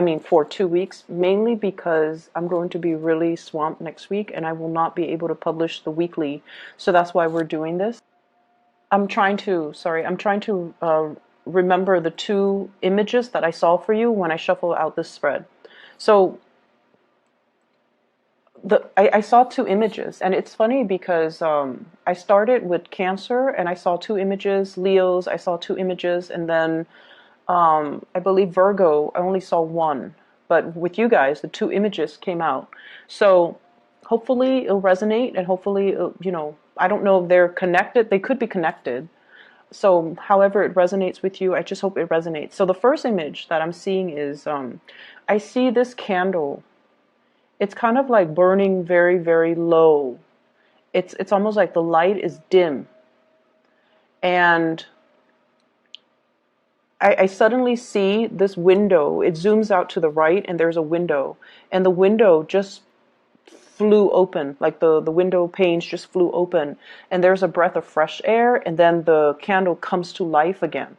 I mean, for 2 weeks, mainly because I'm going to be really swamped next week and I will not be able to publish the weekly. So that's why we're doing this. I'm trying to remember the two images that I saw for you when I shuffle out this spread. So I saw two images, and it's funny because I started with Cancer and I saw two images, Leos, I saw two images, and then I believe Virgo, I only saw one. But with you guys, the two images came out. So hopefully it'll resonate, and hopefully, I don't know if they're connected. They could be connected. So however it resonates with you, I just hope it resonates. So the first image that I'm seeing is I see this candle. It's kind of like burning very, very low. It's almost like the light is dim. And I suddenly see this window. It zooms out to the right and there's a window. And the window just flew open, like the window panes just flew open. And there's a breath of fresh air, and then the candle comes to life again.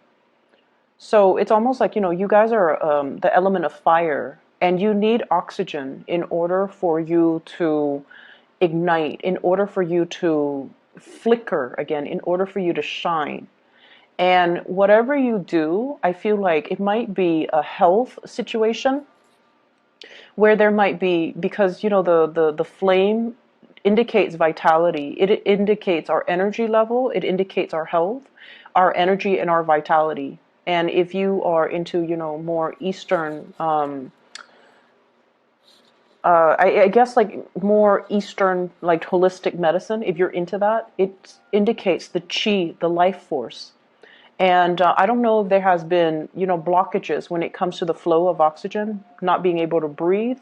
So it's almost like, you guys are the element of fire, and you need oxygen in order for you to ignite, in order for you to flicker again, in order for you to shine. And whatever you do, I feel like it might be a health situation where there might be, because, the flame indicates vitality. It indicates our energy level. It indicates our health, our energy, and our vitality. And if you are into, more Eastern, I guess like more Eastern, like holistic medicine, if you're into that, it indicates the chi, the life force. And I don't know if there has been, blockages when it comes to the flow of oxygen, not being able to breathe,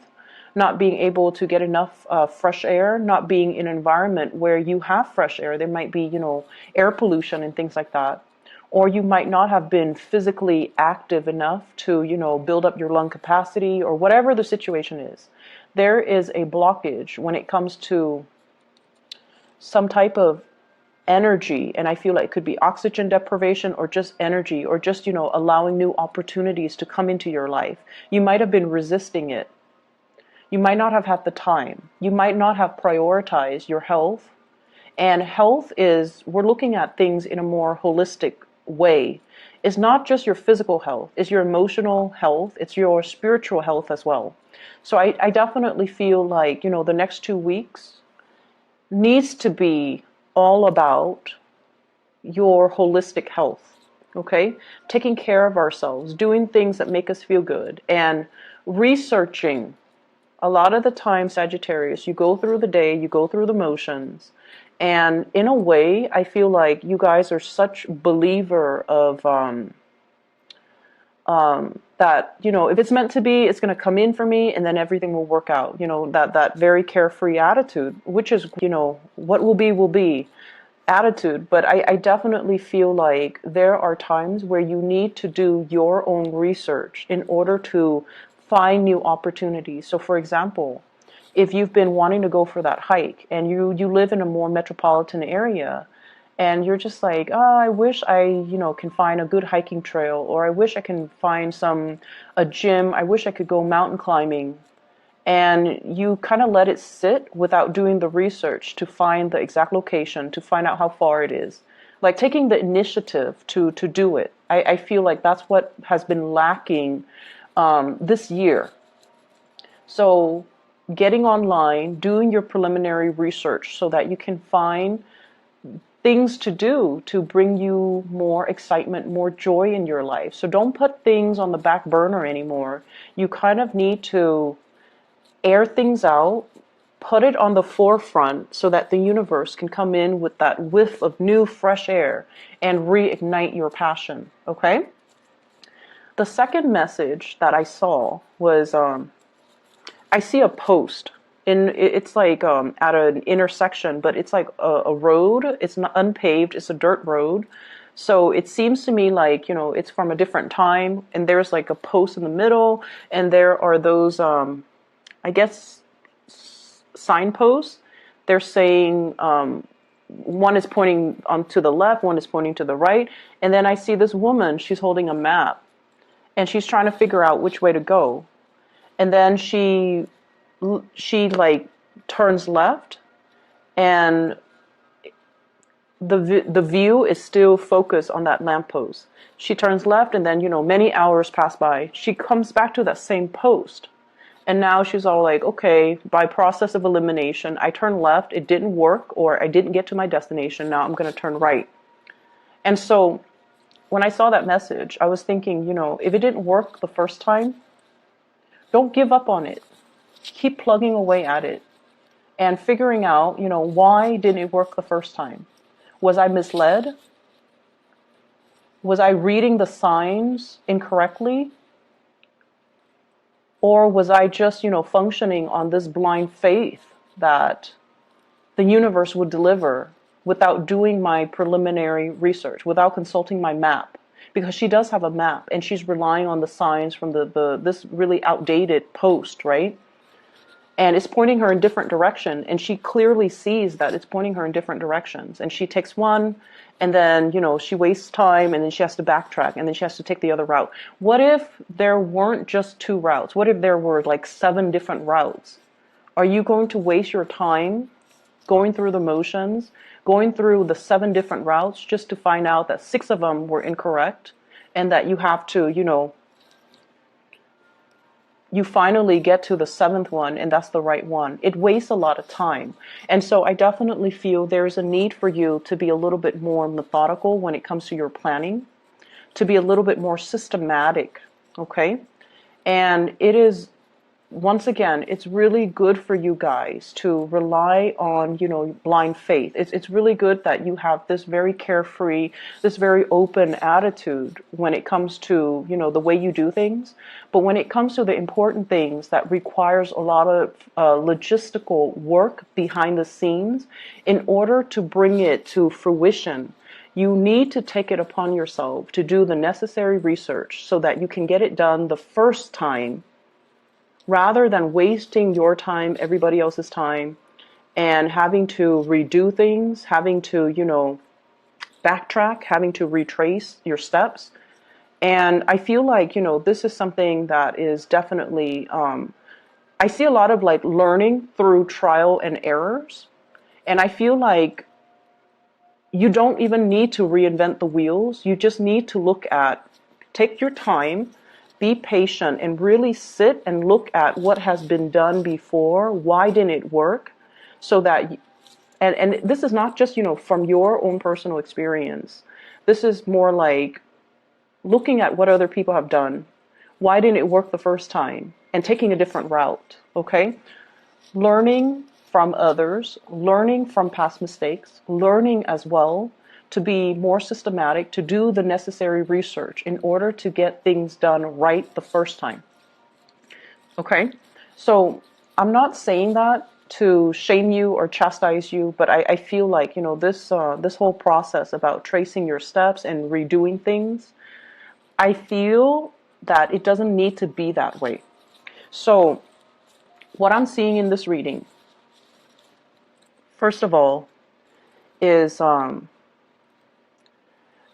not being able to get enough fresh air, not being in an environment where you have fresh air. There might be, air pollution and things like that. Or you might not have been physically active enough to, build up your lung capacity, or whatever the situation is. There is a blockage when it comes to some type of energy, and I feel like it could be oxygen deprivation or just energy, or just, allowing new opportunities to come into your life. You might have been resisting it. You might not have had the time. You might not have prioritized your health. And health is, we're looking at things in a more holistic way. It's not just your physical health, it's your emotional health, it's your spiritual health as well. So I definitely feel like, the next 2 weeks needs to be all about your holistic health, okay? Taking care of ourselves, doing things that make us feel good, and researching. A lot of the time, Sagittarius, you go through the day, you go through the motions, and in a way, I feel like you guys are such believer of that, if it's meant to be, it's going to come in for me, and then everything will work out. That very carefree attitude, which is, what will be attitude. But I definitely feel like there are times where you need to do your own research in order to find new opportunities. So for example, if you've been wanting to go for that hike and you live in a more metropolitan area, and you're just like, oh, I wish I, can find a good hiking trail, or I wish I can find a gym, I wish I could go mountain climbing. And you kind of let it sit without doing the research to find the exact location, to find out how far it is. Like taking the initiative to do it. I feel like that's what has been lacking this year. So getting online, doing your preliminary research so that you can find things to do to bring you more excitement, more joy in your life. So don't put things on the back burner anymore. You kind of need to air things out, put it on the forefront so that the universe can come in with that whiff of new fresh air and reignite your passion, okay? The second message that I saw was I see a post. It's like at an intersection, but it's like a road. It's not unpaved. It's a dirt road. So it seems to me like, it's from a different time. And there's like a post in the middle. And there are those, I guess, signposts. They're saying one is pointing to the left, one is pointing to the right. And then I see this woman. She's holding a map. And she's trying to figure out which way to go. and then she like turns left, and the view is still focused on that lamppost. She turns left, and then, many hours pass by. She comes back to that same post. And now she's all like, okay, by process of elimination, I turned left, it didn't work, or I didn't get to my destination, now I'm going to turn right. And so when I saw that message, I was thinking, if it didn't work the first time, don't give up on it. Keep plugging away at it and figuring out, why didn't it work the first time? Was I misled? Was I reading the signs incorrectly? Or was I just, functioning on this blind faith that the universe would deliver without doing my preliminary research, without consulting my map? Because she does have a map, and she's relying on the signs from this really outdated post, right? And it's pointing her in different direction, and she clearly sees that it's pointing her in different directions. And she takes one, and then, she wastes time, and then she has to backtrack, and then she has to take the other route. What if there weren't just 2 routes? What if there were like 7 different routes? Are you going to waste your time going through the motions, going through the 7 different routes just to find out that 6 of them were incorrect, and that you have to, you finally get to the 7th one, and that's the right one? It wastes a lot of time. And so I definitely feel there's a need for you to be a little bit more methodical when it comes to your planning, to be a little bit more systematic, okay? And it is, once again, it's really good for you guys to rely on, blind faith. It's really good that you have this very carefree, this very open attitude when it comes to, the way you do things. But when it comes to the important things that requires a lot of logistical work behind the scenes, in order to bring it to fruition, you need to take it upon yourself to do the necessary research so that you can get it done the first time, rather than wasting your time, everybody else's time, and having to redo things, having to, backtrack, having to retrace your steps. And I feel like, this is something that is definitely, I see a lot of like learning through trial and errors. And I feel like you don't even need to reinvent the wheels. You just need to take your time, be patient, and really sit and look at what has been done before. Why didn't it work? So that, and this is not just, from your own personal experience. This is more like looking at what other people have done. Why didn't it work the first time? And taking a different route, okay? Learning from others, learning from past mistakes, learning as well to be more systematic, to do the necessary research in order to get things done right the first time. Okay? So I'm not saying that to shame you or chastise you, but I feel like, this whole process about tracing your steps and redoing things, I feel that it doesn't need to be that way. So what I'm seeing in this reading, first of all, is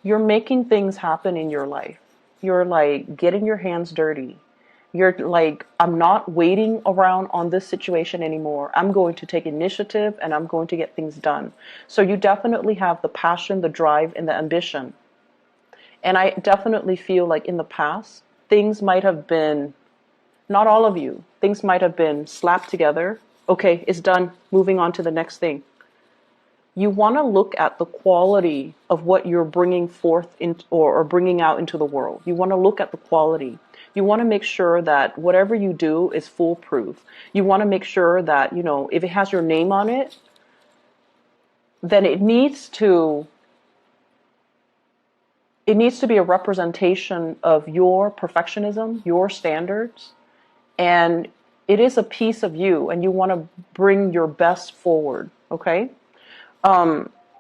you're making things happen in your life. You're like getting your hands dirty. You're like, I'm not waiting around on this situation anymore. I'm going to take initiative, and I'm going to get things done. So you definitely have the passion, the drive, and the ambition. And I definitely feel like in the past, things might have been, not all of you, things might have been slapped together. Okay, it's done. Moving on to the next thing. You want to look at the quality of what you're bringing forth or bringing out into the world. You want to look at the quality. You want to make sure that whatever you do is foolproof. You want to make sure that, if it has your name on it, then it needs to be a representation of your perfectionism, your standards, and it is a piece of you, and you want to bring your best forward, okay?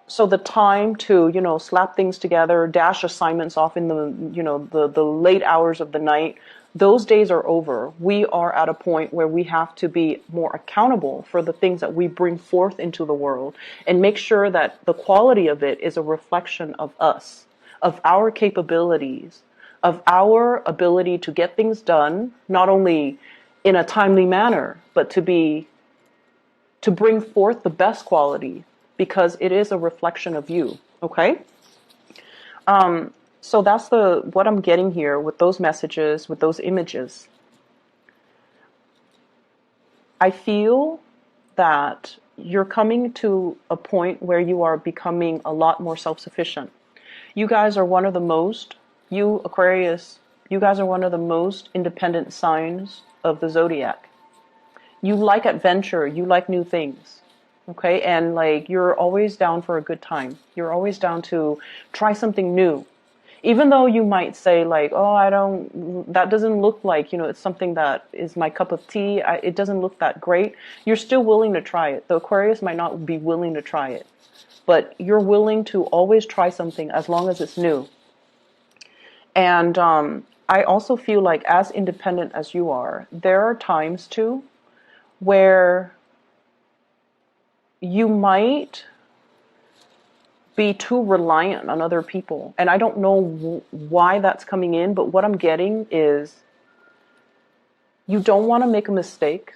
So the time to, slap things together, dash assignments off in the late hours of the night, those days are over. We are at a point where we have to be more accountable for the things that we bring forth into the world, and make sure that the quality of it is a reflection of us, of our capabilities, of our ability to get things done, not only in a timely manner, but to bring forth the best quality, because it is a reflection of you. Okay? So that's what I'm getting here with those messages, with those images. I feel that you're coming to a point where you are becoming a lot more self-sufficient. You guys are one of the most, you Aquarius, you guys are one of the most independent signs of the zodiac. You like adventure, you like new things. Okay? And like, you're always down for a good time. You're always down to try something new. Even though you might say like, oh, that doesn't look like, it's something that is my cup of tea. It doesn't look that great. You're still willing to try it. The Aquarius might not be willing to try it, but you're willing to always try something as long as it's new. And I also feel like, as independent as you are, there are times too where you might be too reliant on other people. And I don't know why that's coming in, but what I'm getting is you don't want to make a mistake.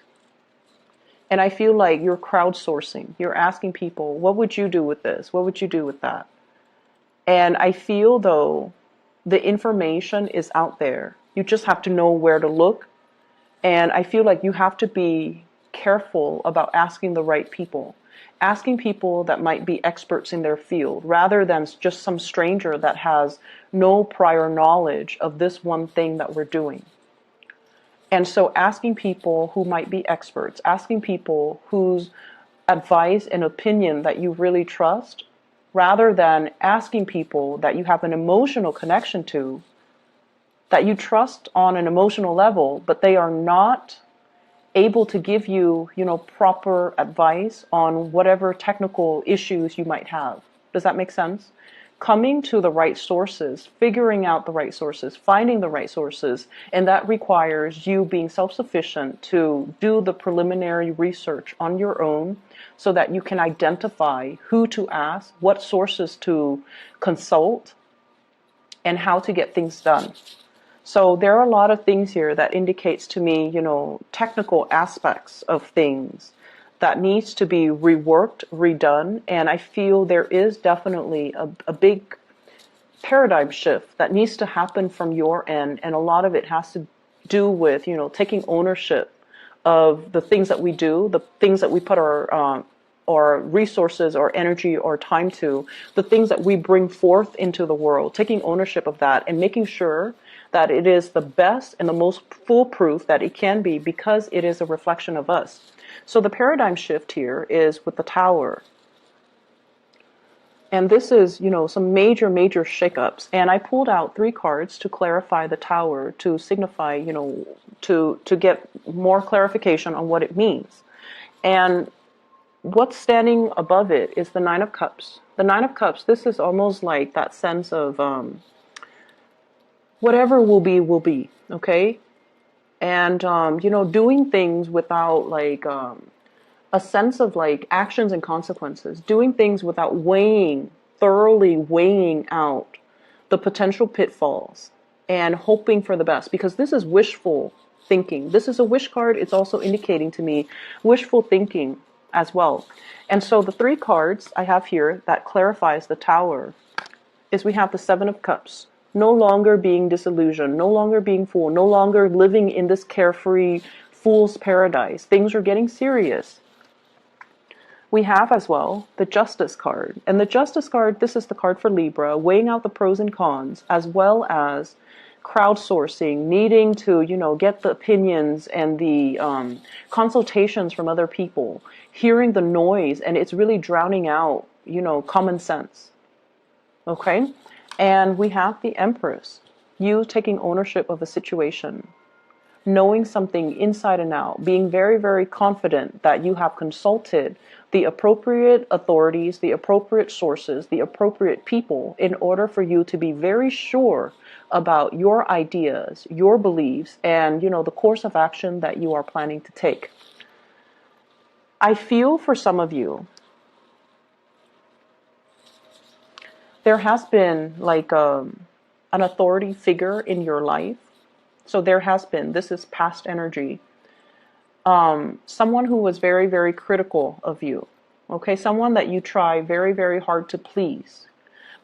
And I feel like you're crowdsourcing. You're asking people, what would you do with this? What would you do with that? And I feel, though, the information is out there. You just have to know where to look. And I feel like you have to be careful about asking the right people. Asking people that might be experts in their field, rather than just some stranger that has no prior knowledge of this one thing that we're doing. And so asking people who might be experts, asking people whose advice and opinion that you really trust, rather than asking people that you have an emotional connection to, that you trust on an emotional level, but they are not able to give you, proper advice on whatever technical issues you might have. Does that make sense? Coming to the right sources, figuring out the right sources, finding the right sources, and that requires you being self-sufficient to do the preliminary research on your own so that you can identify who to ask, what sources to consult, and how to get things done. So there are a lot of things here that indicates to me, technical aspects of things that needs to be reworked, redone. And I feel there is definitely a big paradigm shift that needs to happen from your end. And a lot of it has to do with, taking ownership of the things that we do, the things that we put our resources or energy or time to, the things that we bring forth into the world, taking ownership of that and making sure that it is the best and the most foolproof that it can be, because it is a reflection of us. So the paradigm shift here is with the Tower. And this is, some major, major shakeups. And I pulled out 3 cards to clarify the Tower, to signify, to get more clarification on what it means. And what's standing above it is the 9 of Cups. The 9 of Cups, this is almost like that sense of whatever will be, okay? And, doing things without like a sense of like actions and consequences, doing things without thoroughly weighing out the potential pitfalls and hoping for the best, because this is wishful thinking. This is a wish card. It's also indicating to me wishful thinking as well. And so the 3 cards I have here that clarifies the Tower is we have the 7 of Cups. No longer being disillusioned, no longer being fooled, no longer living in this carefree fool's paradise. Things are getting serious. We have as well the Justice card. And the Justice card, this is the card for Libra, weighing out the pros and cons, as well as crowdsourcing, needing to, get the opinions and the consultations from other people, hearing the noise, and it's really drowning out, common sense. Okay? And we have the Empress, you taking ownership of a situation, knowing something inside and out, being very, very confident that you have consulted the appropriate authorities, the appropriate sources, the appropriate people in order for you to be very sure about your ideas, your beliefs, and, the course of action that you are planning to take. I feel for some of you, there has been like an authority figure in your life. So there has been, this is past energy. someone who was very, very critical of you. Okay, someone that you try very, very hard to please.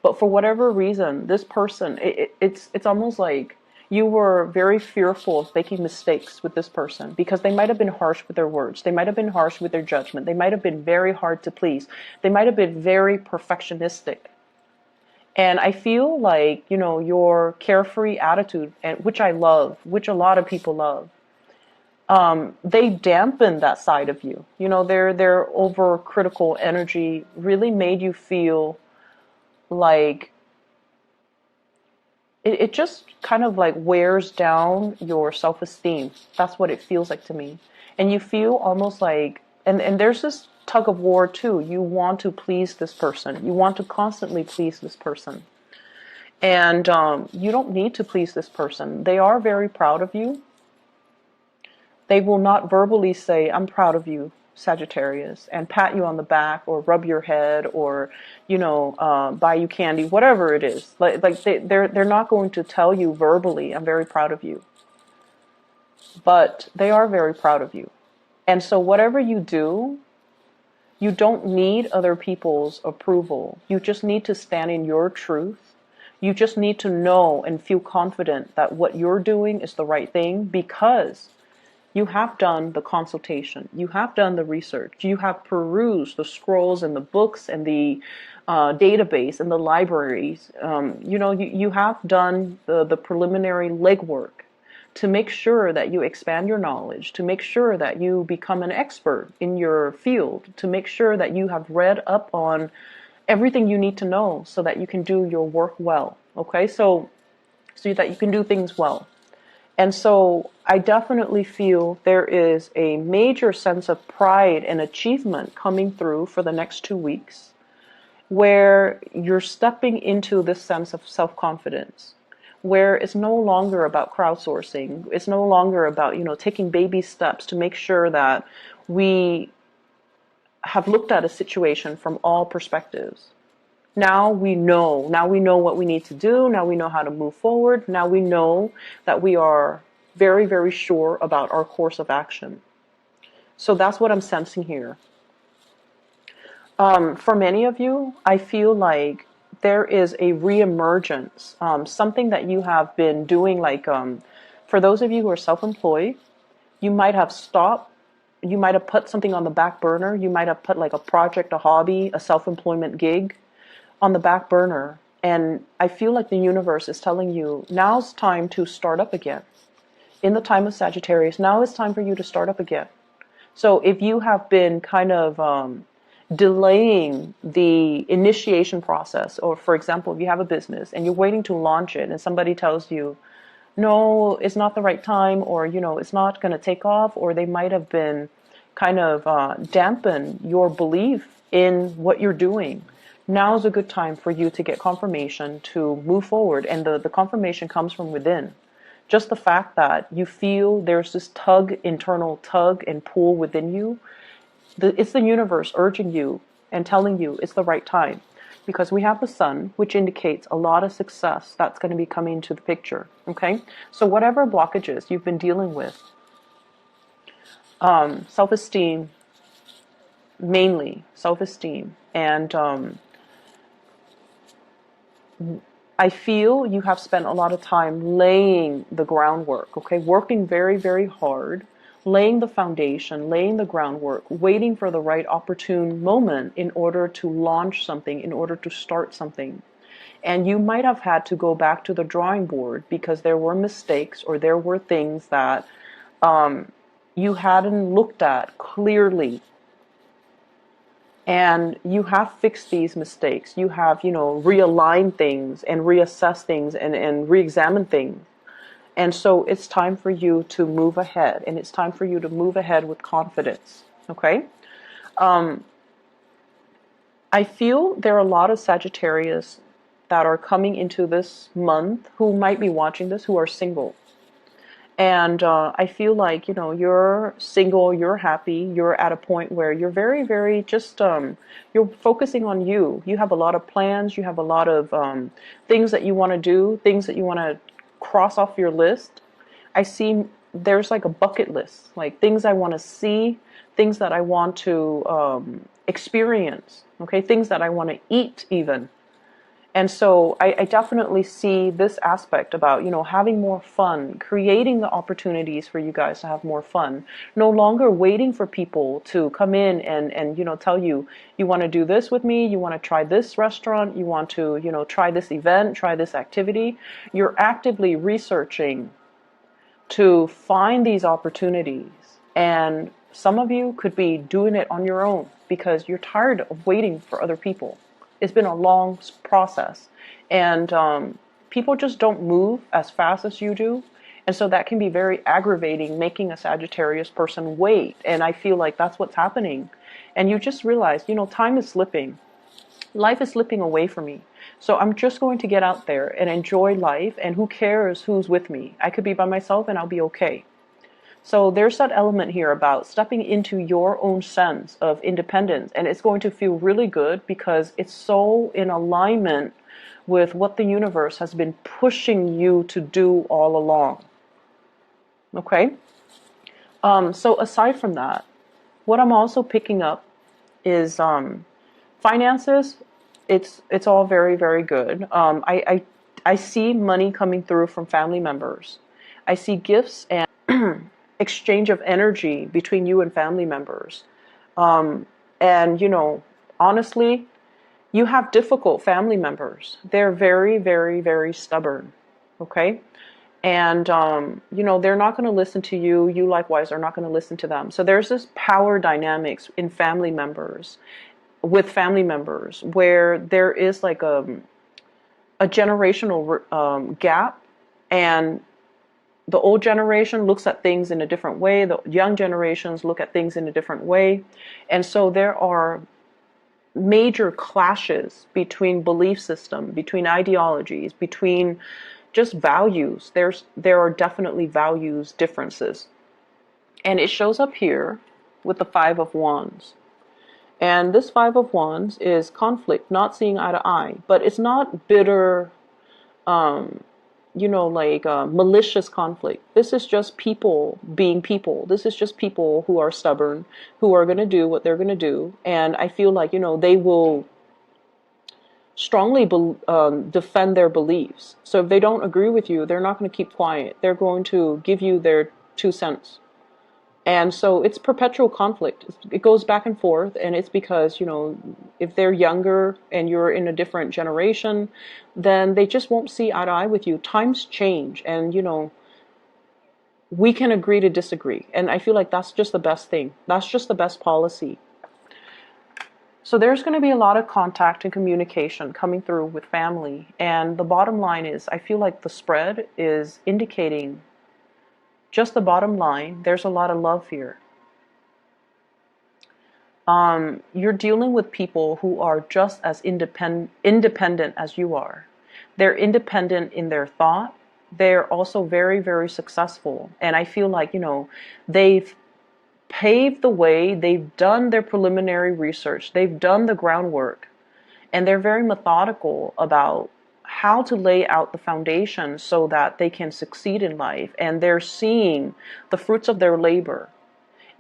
But for whatever reason, this person, it's almost like you were very fearful of making mistakes with this person because they might have been harsh with their words. They might have been harsh with their judgment. They might have been very hard to please. They might have been very perfectionistic. And I feel like, your carefree attitude, and which I love, which a lot of people love, they dampen that side of you. Their overcritical energy really made you feel like it just kind of like wears down your self-esteem. That's what it feels like to me. And you feel almost like, and there's this tug of war too. You want to please this person. You want to constantly please this person. And you don't need to please this person. They are very proud of you. They will not verbally say, I'm proud of you, Sagittarius, and pat you on the back or rub your head or, buy you candy, whatever it is. Like they're not going to tell you verbally, I'm very proud of you. But they are very proud of you. And so whatever you do, you don't need other people's approval. You just need to stand in your truth. You just need to know and feel confident that what you're doing is the right thing because you have done the consultation. You have done the research. You have perused the scrolls and the books and the database and the libraries. You have done the preliminary legwork to make sure that you expand your knowledge, to make sure that you become an expert in your field, to make sure that you have read up on everything you need to know so that you can do your work well. Okay, so that you can do things well. And so I definitely feel there is a major sense of pride and achievement coming through for the next 2 weeks where you're stepping into this sense of self-confidence, where it's no longer about crowdsourcing. It's no longer about, taking baby steps to make sure that we have looked at a situation from all perspectives. Now we know what we need to do. Now we know how to move forward. Now we know that we are very, very sure about our course of action. So that's what I'm sensing here. For many of you, I feel like there is a reemergence, something that you have been doing, like for those of you who are self-employed, you might have stopped. You might have put something on the back burner. You might have put like a project, a hobby, a self-employment gig on the back burner. And I feel like the universe is telling you, now's time to start up again. In the time of Sagittarius, now is time for you to start up again. So if you have been kind of delaying the initiation process, or for example, if you have a business and you're waiting to launch it and somebody tells you, no, it's not the right time, or, it's not going to take off, or they might have been kind of dampen your belief in what you're doing. Now's a good time for you to get confirmation to move forward. And the confirmation comes from within. Just the fact that you feel there's this internal tug and pull within you. It's the universe urging you and telling you it's the right time. Because we have the sun, which indicates a lot of success that's going to be coming into the picture. Okay? So whatever blockages you've been dealing with, self-esteem, mainly self-esteem, and I feel you have spent a lot of time laying the groundwork, okay? Working very, very hard, laying the foundation, laying the groundwork, waiting for the right opportune moment in order to launch something, in order to start something. And you might have had to go back to the drawing board because there were mistakes or there were things that you hadn't looked at clearly. And you have fixed these mistakes. You have, realigned things and reassessed things and re-examined things. And so it's time for you to move ahead. And it's time for you to move ahead with confidence. Okay? I feel there are a lot of Sagittarius that are coming into this month who might be watching this who are single. And I feel like, you're single, you're happy, you're at a point where you're very, very just, you're focusing on you. You have a lot of plans, you have a lot of things that you want to do, things that you want to cross off your list. I see there's like a bucket list, like things I want to see, things that I want to experience, okay, things that I want to eat even. And so I definitely see this aspect about, having more fun, creating the opportunities for you guys to have more fun, no longer waiting for people to come in and tell you, you want to do this with me, you want to try this restaurant, you want to, try this event, try this activity. You're actively researching to find these opportunities. And some of you could be doing it on your own because you're tired of waiting for other people. It's been a long process. And people just don't move as fast as you do. And so that can be very aggravating, making a Sagittarius person wait. And I feel like that's what's happening. And you just realize, time is slipping. Life is slipping away from me. So I'm just going to get out there and enjoy life. And who cares who's with me? I could be by myself and I'll be okay. So there's that element here about stepping into your own sense of independence. And it's going to feel really good because it's so in alignment with what the universe has been pushing you to do all along. Okay? So aside from that, what I'm also picking up is finances. It's all very, very good. I see money coming through from family members. I see gifts and exchange of energy between you and family members. And honestly, you have difficult family members. They're very, very, very stubborn. Okay? And, they're not going to listen to you. You likewise are not going to listen to them. So there's this power dynamics in family members, with family members, where there is like a generational gap, and the old generation looks at things in a different way. The young generations look at things in a different way. And so there are major clashes between belief system, between ideologies, between just values. There are definitely values differences. And it shows up here with the Five of Wands. And this Five of Wands is conflict, not seeing eye to eye. But it's not bitter, malicious conflict. This is just people being people. This is just people who are stubborn, who are going to do what they're going to do. And I feel like, they will strongly defend their beliefs. So if they don't agree with you, they're not going to keep quiet. They're going to give you their 2 cents. And so it's perpetual conflict. It goes back and forth, and it's because, if they're younger and you're in a different generation, then they just won't see eye to eye with you. Times change, and, we can agree to disagree. And I feel like that's just the best thing. That's just the best policy. So there's going to be a lot of contact and communication coming through with family. And the bottom line is, I feel like the spread is indicating just the bottom line. There's a lot of love here. You're dealing with people who are just as independent as you are. They're independent in their thought. They're also very, very successful. And I feel like, they've paved the way. They've done their preliminary research. They've done the groundwork. And they're very methodical about how to lay out the foundation so that they can succeed in life. And they're seeing the fruits of their labor.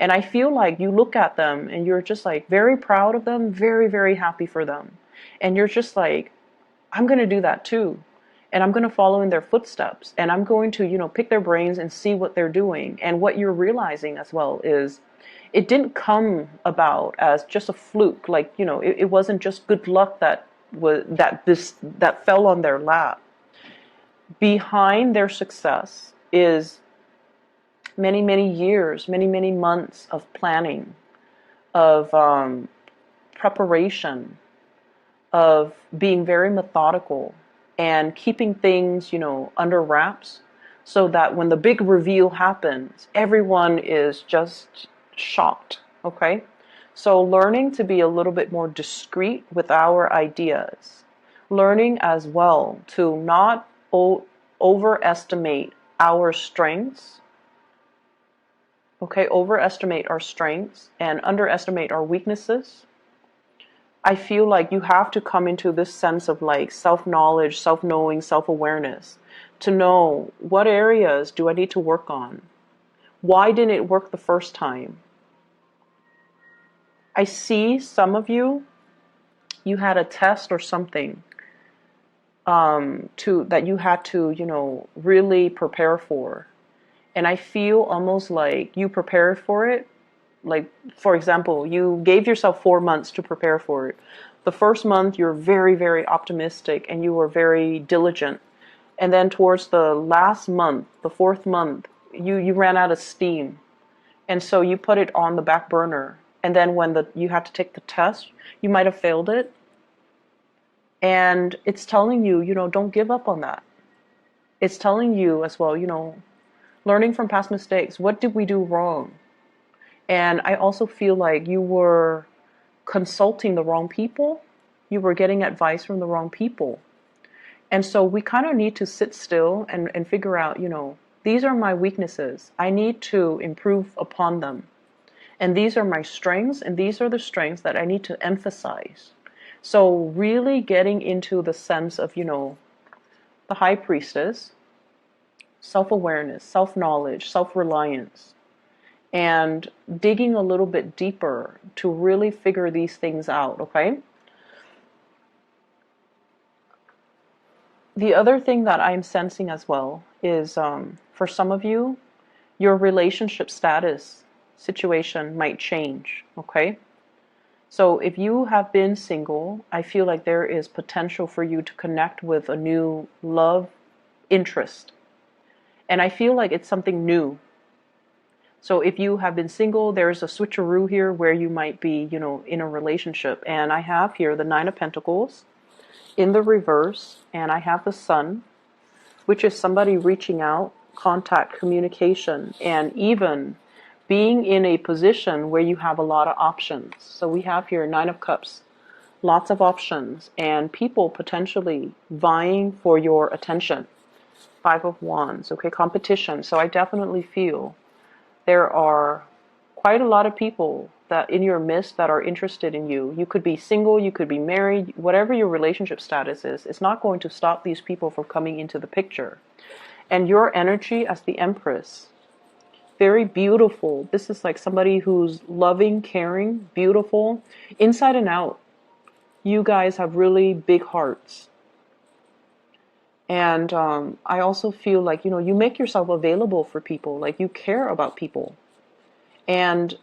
And I feel like you look at them and you're just like very proud of them, very, very happy for them. And you're just like, I'm going to do that too. And I'm going to follow in their footsteps. And I'm going to, pick their brains and see what they're doing. And what you're realizing as well is it didn't come about as just a fluke. Like, it wasn't just good luck that fell on their lap. Behind their success is many, many years, many, many months of planning, of preparation, of being very methodical and keeping things, under wraps, so that when the big reveal happens, everyone is just shocked. Okay? So learning to be a little bit more discreet with our ideas. Learning as well to not overestimate our strengths. Okay, overestimate our strengths and underestimate our weaknesses. I feel like you have to come into this sense of like self-knowledge, self-knowing, self-awareness to know what areas do I need to work on. Why didn't it work the first time? I see some of you, you had a test or something that you had to, really prepare for. And I feel almost like you prepared for it. Like, for example, you gave yourself 4 months to prepare for it. The first month, you're very, very optimistic and you were very diligent. And then towards the last month, the fourth month, you ran out of steam. And so you put it on the back burner. And then when you had to take the test, you might have failed it. And it's telling you, don't give up on that. It's telling you as well, learning from past mistakes. What did we do wrong? And I also feel like you were consulting the wrong people. You were getting advice from the wrong people. And so we kind of need to sit still and figure out, these are my weaknesses. I need to improve upon them. And these are my strengths, and these are the strengths that I need to emphasize. So really getting into the sense of, the high priestess, self-awareness, self-knowledge, self-reliance, and digging a little bit deeper to really figure these things out, okay? The other thing that I'm sensing as well is for some of you, your relationship status situation might change, okay? So if you have been single, I feel like there is potential for you to connect with a new love interest. And I feel like it's something new. So if you have been single, there's a switcheroo here where you might be, in a relationship. And I have here the Nine of Pentacles in the reverse, and I have the Sun, which is somebody reaching out, contact, communication, and even being in a position where you have a lot of options. So we have here Nine of Cups, lots of options, and people potentially vying for your attention. Five of Wands, okay, competition. So I definitely feel there are quite a lot of people that in your midst that are interested in you. You could be single, you could be married, whatever your relationship status is, it's not going to stop these people from coming into the picture. And your energy as the Empress, very beautiful. This is like somebody who's loving, caring, beautiful, inside and out. You guys have really big hearts. And I also feel like, you make yourself available for people, like you care about people. And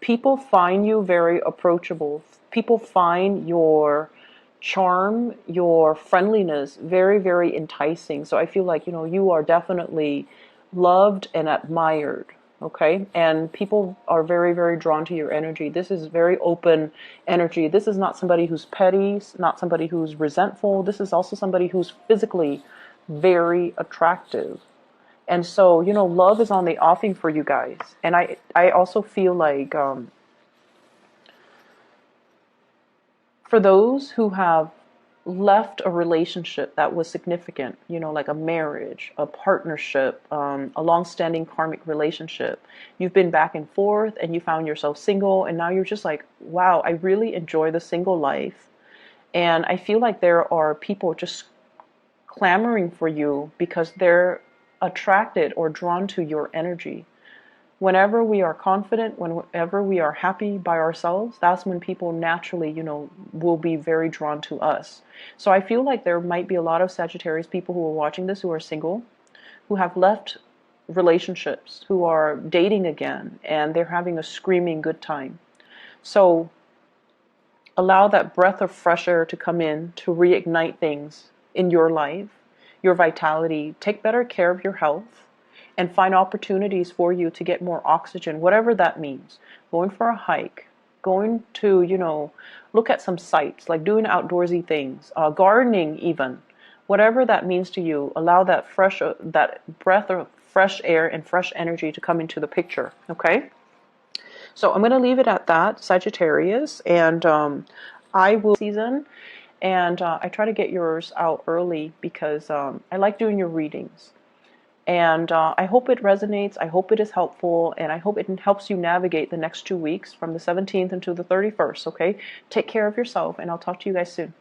people find you very approachable. People find your charm, your friendliness very, very enticing. So I feel like, you are definitely loved and admired. Okay, and people are very, very drawn to your energy. This is very open energy. This is not somebody who's petty, not somebody who's resentful. This is also somebody who's physically very attractive. And so, love is on the offing for you guys. And I also feel like for those who have left a relationship that was significant, like a marriage, a partnership, a long-standing karmic relationship. You've been back and forth and you found yourself single, and now you're just like, wow, I really enjoy the single life. And I feel like there are people just clamoring for you because they're attracted or drawn to your energy. Whenever we are confident, whenever we are happy by ourselves, that's when people naturally, will be very drawn to us. So I feel like there might be a lot of Sagittarius people who are watching this who are single, who have left relationships, who are dating again, and they're having a screaming good time. So allow that breath of fresh air to come in to reignite things in your life, your vitality. Take better care of your health. And find opportunities for you to get more oxygen, whatever that means. Going for a hike, going to, look at some sights, like doing outdoorsy things, gardening even. Whatever that means to you, allow that breath of fresh air and fresh energy to come into the picture, okay? So I'm going to leave it at that, Sagittarius, and I will season, and I try to get yours out early because I like doing your readings. And I hope it resonates. I hope it is helpful. And I hope it helps you navigate the next 2 weeks from the 17th until the 31st. Okay? Take care of yourself. And I'll talk to you guys soon.